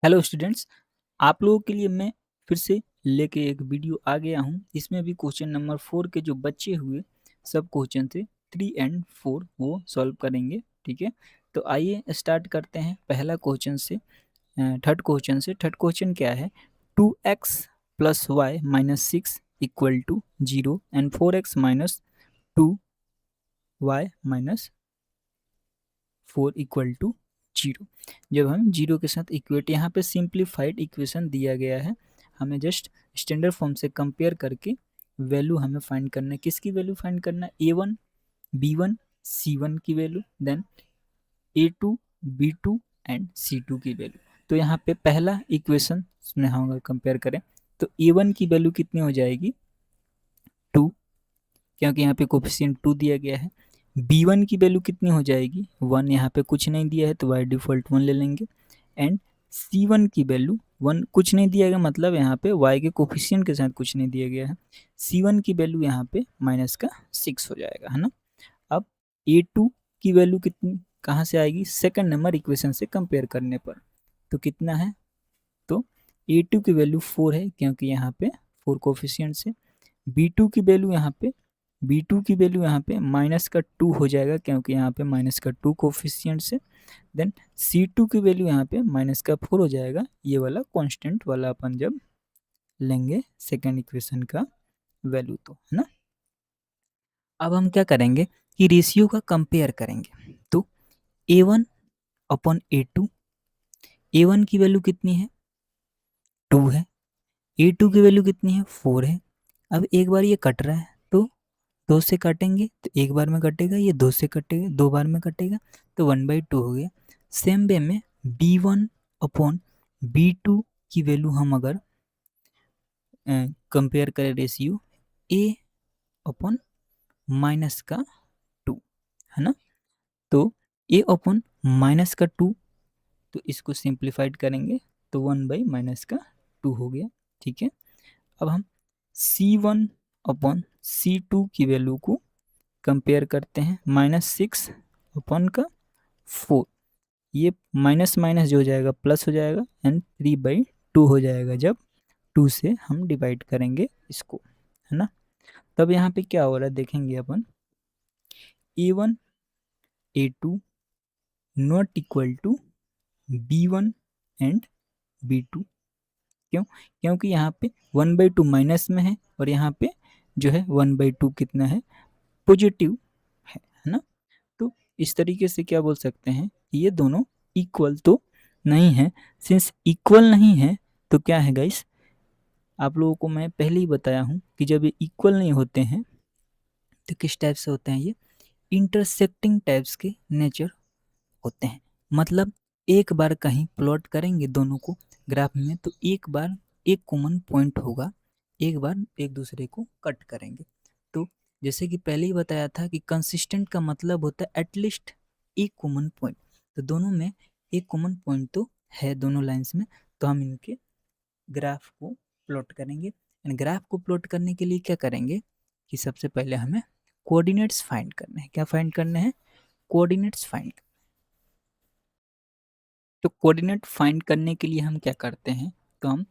Hello students, आप लोगों के लिए मैं फिर से लेके एक वीडियो आ गया हूँ। इसमें भी क्वेश्चन नंबर 4 के जो बच्चे हुए सब क्वेश्चन थे 3 एंड 4 वो सॉल्व करेंगे। ठीक है, तो आइए स्टार्ट करते हैं पहला क्वेश्चन से। थर्ड क्वेश्चन से। थर्ड क्वेश्चन क्या है? 2x plus Y minus 6 equal to 0 and 4x minus 2y minus 4 equal to 0। जब हम 0 के साथ इक्वेट, यहाँ पे सिंप्लीफाइड इक्वेशन दिया गया है, हमें जस्ट स्टैंडर्ड फॉर्म से कंपेयर करके वैल्यू हमें फाइंड करना है। किसकी वैल्यू फाइंड करना है? a1 b1 c1 की value, then a2 b2 and c2 की वैल्यू। तो यहाँ पे पहला इक्वेशन में हम अगर कंपेयर करें तो a1 की वैल्यू कितनी हो जाएगी? 2, क्योंकि यहाँ पे कोफिशिएंट 2 दिया गया है। b1 की वैल्यू कितनी हो जाएगी? 1, यहाँ पे कुछ नहीं दिया है तो बाय डिफॉल्ट 1 ले लेंगे। एंड c1 की वैल्यू 1, कुछ नहीं दिया गया मतलब यहाँ पे y के कोफिशिएंट के साथ कुछ नहीं दिया गया है। c1 की वैल्यू यहाँ पे माइनस का 6 हो जाएगा, है ना। अब a2 की वैल्यू कितनी कहाँ से आएगी? सेकंड नंबर इक्वेशन से कंपेयर करने पर। तो कितना है? तो a2 की वैल्यू 4 है, क्योंकि यहाँ पे 4 कोफिशिएंट है। b2 की वैल्यू यहाँ पे माइनस का 2 हो जाएगा, क्योंकि यहाँ पे माइनस का 2 कोफिशिएंट है। देन c2 की वैल्यू यहाँ पे माइनस का 4 हो जाएगा। ये वाला कांस्टेंट वाला अपन जब लेंगे सेकेंड इक्वेशन का वैल्यू, तो है ना। अब हम क्या करेंगे कि रेशियो का कंपेयर करेंगे। तो a1 अपॉन a2, a1 की वैल्यू कितनी है? 2 है। a2 की वैल्यू कितनी है? 4 है। अब एक बार ये कट रहा है तो 2 से काटेंगे तो एक बार में कटेगा, ये 2 से कटेगा, 2 बार में कटेगा, तो 1/2 हो गया। सेम वे में b1 अपॉन b2 की वैल्यू हम अगर कंपेयर करें रेशियो a अपॉन माइनस का 2, है ना। तो a अपॉन माइनस का 2, तो इसको सिंप्लीफाइड करेंगे तो 1/-2 हो गया। ठीक है, अब हम c1 अपॉन c2 की वैल्यू को कंपेयर करते हैं। -6 अपॉन का 4, ये माइनस माइनस जो हो जाएगा प्लस हो जाएगा एंड 3/2 हो जाएगा जब 2 से हम डिवाइड करेंगे इसको, है ना। तब यहाँ पे क्या हो रहा है देखेंगे अपन, a1 a2 not equal to b1 and b2। क्यों? क्योंकि यहाँ पे 1/2 माइनस में है और यहाँ पे जो है 1/2 कितना है? पॉजिटिव है ना। तो इस तरीके से क्या बोल सकते हैं, ये दोनों इक्वल तो नहीं है। सिंस इक्वल नहीं है तो क्या है गाइस, आप लोगों को मैं पहले ही बताया हूँ कि जब ये इक्वल नहीं होते हैं तो किस टाइप से होते हैं? ये इंटरसेक्टिंग टाइप्स के नेचर होते हैं। मतलब एक बार कहीं प्लॉट करेंगे दोनों को ग्राफ में तो एक बार एक कॉमन पॉइंट होगा, एक बार एक दूसरे को कट करेंगे। तो जैसे कि पहले ही बताया था कि कंसिस्टेंट का मतलब होता है एटलीस्ट एक कॉमन पॉइंट। तो दोनों में एक कॉमन पॉइंट तो है दोनों लाइंस में, तो हम इनके ग्राफ को प्लॉट करेंगे। एंड ग्राफ को प्लॉट करने के लिए क्या करेंगे कि सबसे पहले हमें कोऑर्डिनेट्स फाइंड करने हैं। क्या फाइंड करने हैं? Coordinates find. तो कोऑर्डिनेट फाइंड करने के लिए हम क्या करते हैं, तो हम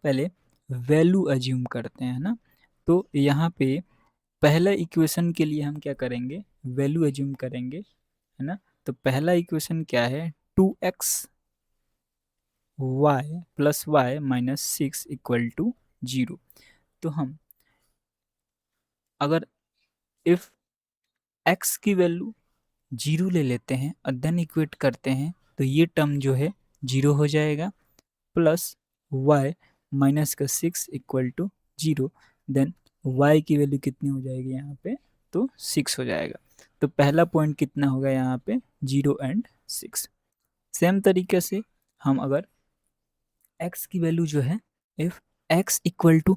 पहले वैल्यू अज्यूम करते हैं ना। तो यहाँ पे पहला इक्वेशन के लिए हम क्या करेंगे? वैल्यू अज्यूम करेंगे, है ना। तो पहला इक्वेशन क्या है? 2x y plus Y minus 6 equal to 0। तो हम अगर इफ x की वैल्यू 0 ले लेते हैं और देन इक्वेट करते हैं तो ये टर्म जो है 0 हो जाएगा, प्लस y माइनस का 6 इक्वल टू 0। देन y की वैल्यू कितनी हो जाएगी यहाँ पे? तो 6 हो जाएगा। तो पहला पॉइंट कितना होगा यहाँ पे? 0 एंड 6। सेम तरीके से हम अगर x की वैल्यू जो है, if x equal to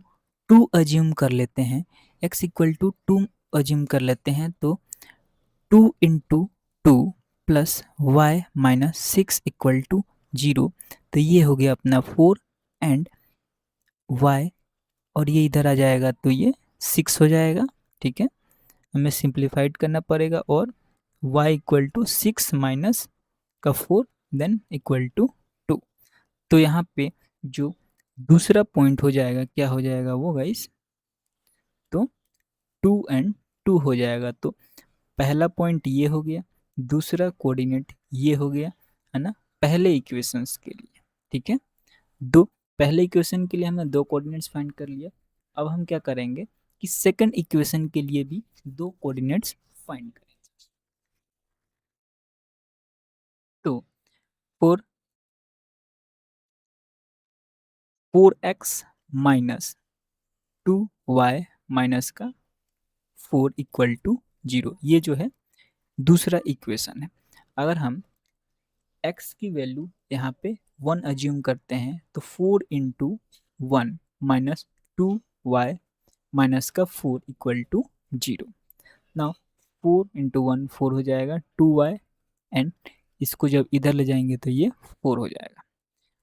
2 assume कर लेते हैं, x इक्वल टू 2 अज्यूम कर लेते हैं, तो 2 into 2 plus Y minus 6 equal to 0। तो ये हो गया अपना 4 एंड y, और ये इधर आ जाएगा तो ये 6 हो जाएगा। ठीक है, हमें सिंप्लीफाइड करना पड़ेगा और y इक्वल टू 6 माइनस का 4 देन इक्वल टू 2। तो यहाँ पे जो दूसरा पॉइंट हो जाएगा, क्या हो जाएगा वो गाइस, तो 2 एंड 2 हो जाएगा। तो पहला पॉइंट ये हो गया, दूसरा कोऑर्डिनेट ये हो गया, है ना, पहले इक्वेशंस के लिए। ठीक है, दो पहले इक्वेशन के लिए हमने दो कोऑर्डिनेट्स फाइंड कर लिया। अब हम क्या करेंगे कि सेकंड इक्वेशन के लिए भी दो कोऑर्डिनेट्स फाइंड करेंगे। तो four 4x minus 2y minus का 4 इक्वल टू 0, ये जो है दूसरा इक्वेशन है। अगर हम x की वैल्यू यहाँ पे 1 अज्यूम करते हैं तो 4 इंटू 1 माइनस 2y माइनस का 4 इक्वल टू 0। नाउ 4 इंटू 1 4 हो जाएगा, 2y एंड इसको जब इधर ले जाएंगे तो ये 4 हो जाएगा।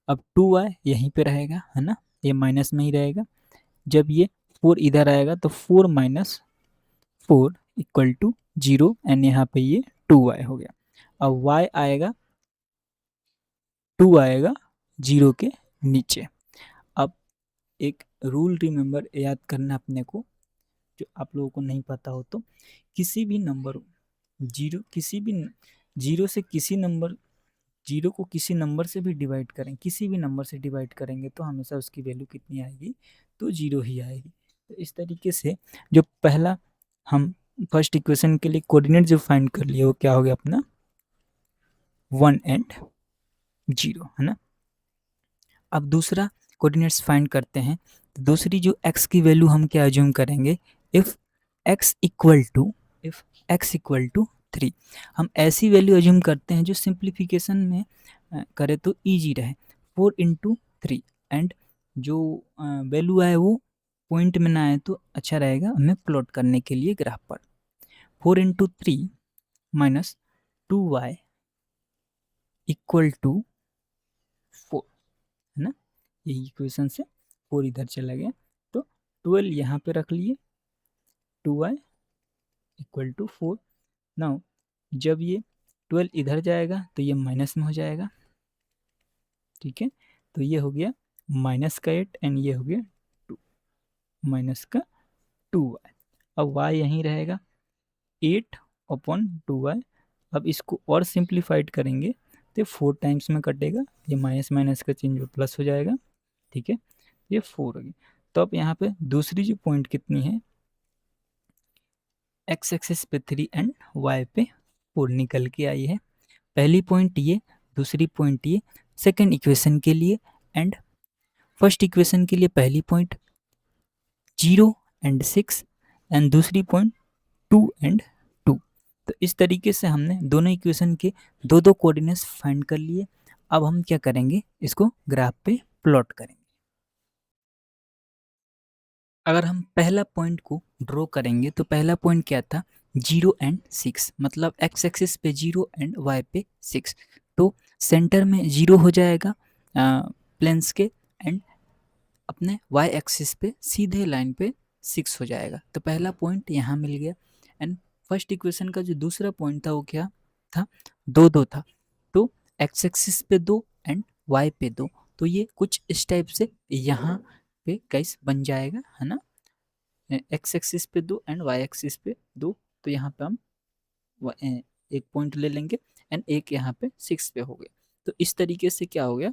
अब 2y यहीं पे रहेगा, है ना, ये माइनस में ही रहेगा। जब ये 4 इधर आएगा तो 4 माइनस 4 इक्वल टू 0 एंड यहाँ पे ये 2y हो गया। अब y आएगा, 2 आएगा 0 के नीचे। अब एक रूल रिमेंबर याद करना अपने को, जो आप लोगों को नहीं पता हो तो, किसी भी नंबर जीरो से किसी नंबर, जीरो को किसी नंबर से भी डिवाइड करें, किसी भी नंबर से डिवाइड करेंगे तो हमेशा उसकी वैल्यू कितनी आएगी, तो 0 ही आएगी। तो इस तरीके से जो पहला हम फर्स्ट इक्वेशन के लिए कोऑर्डिनेट जो फाइंड कर लिए वो क्या हो गया अपना 1 एंड 0, है ना। अब दूसरा कोऑर्डिनेट्स फाइंड करते हैं। तो दूसरी जो x की वैल्यू हम क्या अज्यूम करेंगे, इफ x इक्वल टू 3, हम ऐसी वैल्यू अज्यूम करते हैं जो सिंप्लीफिकेशन में करे तो इजी रहे। 4 इंटू 3 एंड जो वैल्यू आए वो पॉइंट में ना आए तो अच्छा रहेगा हमें प्लॉट करने के लिए ग्राफ पर। 4 into 3 minus 2y equal to 4, है ना, यही इक्वेशन से 4 इधर चला गया तो 12 यहाँ पे रख लिए, 2y इक्वल टू 4। नाउ जब ये 12 इधर जाएगा तो ये माइनस में हो जाएगा। ठीक है, तो ये हो गया माइनस का 8 एंड ये हो गया 2 माइनस का 2y। अब y यहीं रहेगा 8 अपॉन 2y। अब इसको और सिंप्लीफाइड करेंगे तो 4 टाइम्स में कटेगा, ये माइनस माइनस का चेंज प्लस हो जाएगा। ठीक है, ये 4 हो गया। तो अब यहाँ पे दूसरी जो पॉइंट कितनी है, एक्स एक्सिस पे 3 एंड वाई पे 4 निकल के आई है। पहली पॉइंट ये, दूसरी पॉइंट ये सेकेंड इक्वेशन के लिए, एंड फर्स्ट इक्वेशन के लिए पहली पॉइंट 0 एंड 6 एंड दूसरी पॉइंट 2 एंड 2। तो इस तरीके से हमने दोनों इक्वेशन के दो दो कोऑर्डिनेट्स फाइंड कर लिए। अब हम क्या करेंगे, इसको ग्राफ पे प्लॉट करेंगे। अगर हम पहला पॉइंट को ड्रॉ करेंगे तो पहला पॉइंट क्या था, 0 एंड 6, मतलब एक्स एक्सिस पे 0 एंड वाई पे 6। तो सेंटर में 0 हो जाएगा प्लेन्स के, एंड अपने वाई एक्सिस पे सीधे लाइन पे 6 हो जाएगा। तो पहला पॉइंट यहाँ मिल गया। एंड फर्स्ट इक्वेशन का जो दूसरा पॉइंट था वो क्या था, 2 2 था। तो एक्स एक्सिस पे 2 एंड वाई पे 2। तो ये कुछ इस टाइप से यहाँ पे गाइस बन जाएगा, है ना, एक्स एक्सिस पे 2 एंड वाई एक्सिस पे 2। तो यहाँ पे हम एक पॉइंट ले लेंगे एंड एक यहाँ पे 6 पे हो गया। तो इस तरीके से क्या हो गया,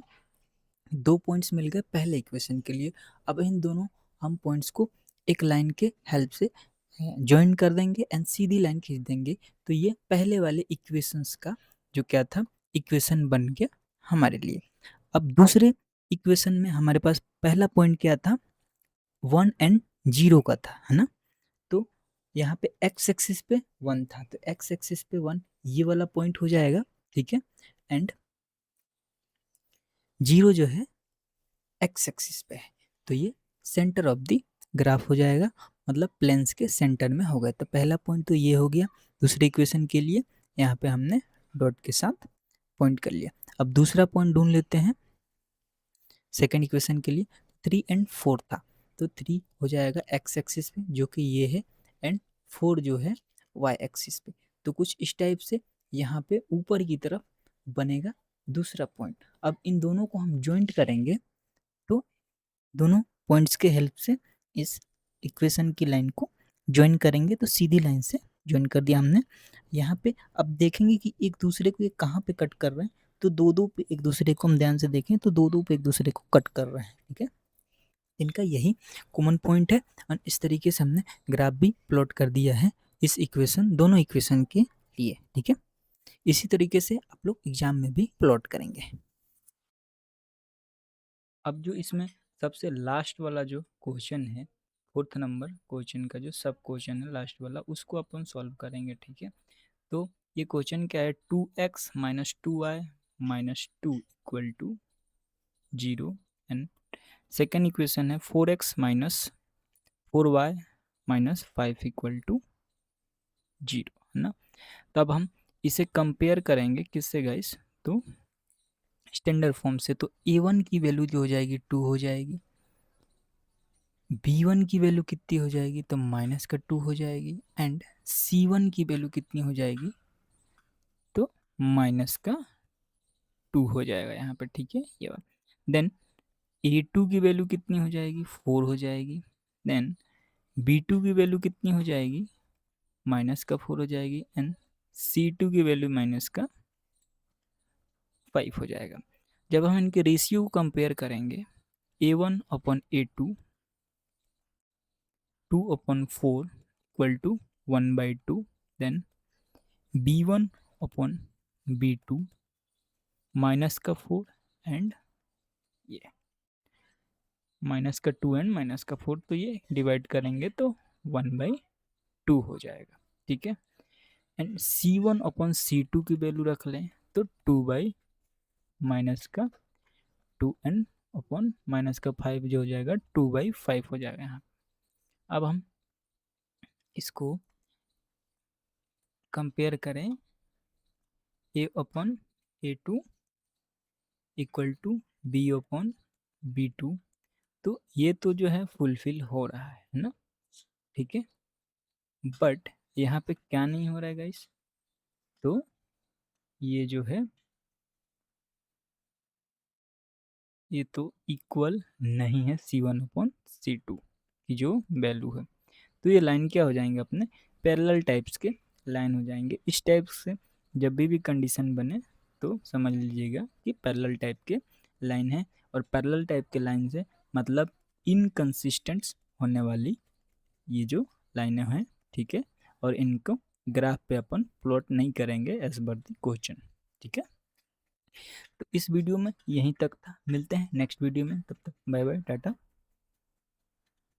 दो पॉइंट्स मिल गए पहले इक्वेशन के लिए। अब इन दोनों हम पॉइंट्स को एक लाइन के हेल्प से ज्वाइन कर देंगे एंड सीधी लाइन खींच देंगे। तो ये पहले वाले इक्वेशंस का जो क्या था, इक्वेशन बन गया हमारे लिए। अब दूसरे इक्वेशन में हमारे पास पहला पॉइंट क्या था, 1 एंड 0 का था, है ना। तो यहाँ पे एक्स एक्सिस पे 1 था, तो एक्स एक्सिस पे 1 ये वाला पॉइंट हो जाएगा। ठीक है, एंड 0 जो है एक्स एक्सिस पे है, तो ये सेंटर ऑफ द ग्राफ हो जाएगा, मतलब प्लेन्स के सेंटर में हो गया। तो पहला पॉइंट तो ये हो गया दूसरे इक्वेशन के लिए, यहाँ पे हमने डॉट के साथ पॉइंट कर लिया। अब दूसरा पॉइंट ढूंढ लेते हैं सेकेंड इक्वेशन के लिए। 3 एंड 4 था, तो 3 हो जाएगा एक्स एक्सिस पे जो कि ये है, एंड 4 जो है वाई एक्सिस पे। तो कुछ इस टाइप से यहाँ पे ऊपर की तरफ बनेगा दूसरा पॉइंट, अब इन दोनों को हम ज्वाइंट करेंगे तो दोनों पॉइंट्स के हेल्प से इस इक्वेशन की लाइन को ज्वाइन करेंगे तो सीधी लाइन से ज्वाइन कर दिया हमने। यहाँ पे अब देखेंगे कि एक दूसरे को ये कहाँ पे कट कर रहे हैं, तो दो दो पे एक दूसरे को हम ध्यान से देखें तो दो दो पे एक दूसरे को कट कर रहे हैं, ठीक है। इनका यही कॉमन पॉइंट है और इस तरीके से हमने ग्राफ भी प्लॉट कर दिया है इस इक्वेशन, दोनों इक्वेशन के लिए, ठीक है। इसी तरीके से आप लोग एग्जाम में भी प्लॉट करेंगे। अब जो इसमें सबसे लास्ट वाला जो क्वेश्चन है, 4th नंबर क्वेश्चन का जो सब क्वेश्चन है लास्ट वाला, उसको अपन सॉल्व करेंगे, ठीक है। तो ये क्वेश्चन क्या है, 2x minus 2y minus 2 equal to 0 and second equation है 4x minus 4y minus 5 equal to 0, है ना। तब हम इसे कंपेयर करेंगे किससे गाइस, तो स्टैंडर्ड फॉर्म से। तो a1 की वैल्यू जो हो जाएगी 2 हो जाएगी, b1 की वैल्यू कितनी हो जाएगी, तो माइनस का 2 हो जाएगी, एंड c1 की वैल्यू कितनी हो जाएगी, तो माइनस का 2 हो जाएगा यहाँ पर, ठीक है। ये देन a2 की वैल्यू कितनी हो जाएगी, 4 हो जाएगी। देन b2 की वैल्यू कितनी हो जाएगी, माइनस का 4 हो जाएगी, एंड c2 की वैल्यू माइनस का 5 हो जाएगा। जब हम इनके रेशियो को कंपेयर करेंगे, a1 upon a2 2 upon 4 equal to 1/2, then b1 upon b2 minus का 4 एंड ये माइनस का 2 एंड माइनस का 4, तो ये डिवाइड करेंगे तो 1/2 हो जाएगा, ठीक है। एंड c1 अपॉन c2 की वैल्यू रख लें तो 2 बाई माइनस का 2 एंड अपॉन माइनस का 5 जो हो जाएगा 2/5 हो जाएगा यहाँ। अब हम इसको कंपेयर करें, a upon a2 equal to b upon b2, तो ये तो जो है फुलफिल हो रहा है ना, ठीक है। बट यहाँ पे क्या नहीं हो रहा है गाइस, तो ये जो है ये तो इक्वल नहीं है c1 अपॉन c2 की जो वैल्यू है। तो ये लाइन क्या हो जाएंगे, अपने पैरेलल टाइप्स के लाइन हो जाएंगे। इस टाइप से जब भी कंडीशन बने तो समझ लीजिएगा कि पैरेलल टाइप के लाइन है, और पैरेलल टाइप के लाइन से मतलब इनकंसिस्टेंट होने वाली ये जो लाइनें हैं, ठीक है। और इनको ग्राफ पे अपन प्लॉट नहीं करेंगे एज पर द क्वेश्चन, ठीक है। तो इस वीडियो में यहीं तक था, मिलते हैं नेक्स्ट वीडियो में, तब तक बाय बाय टाटा।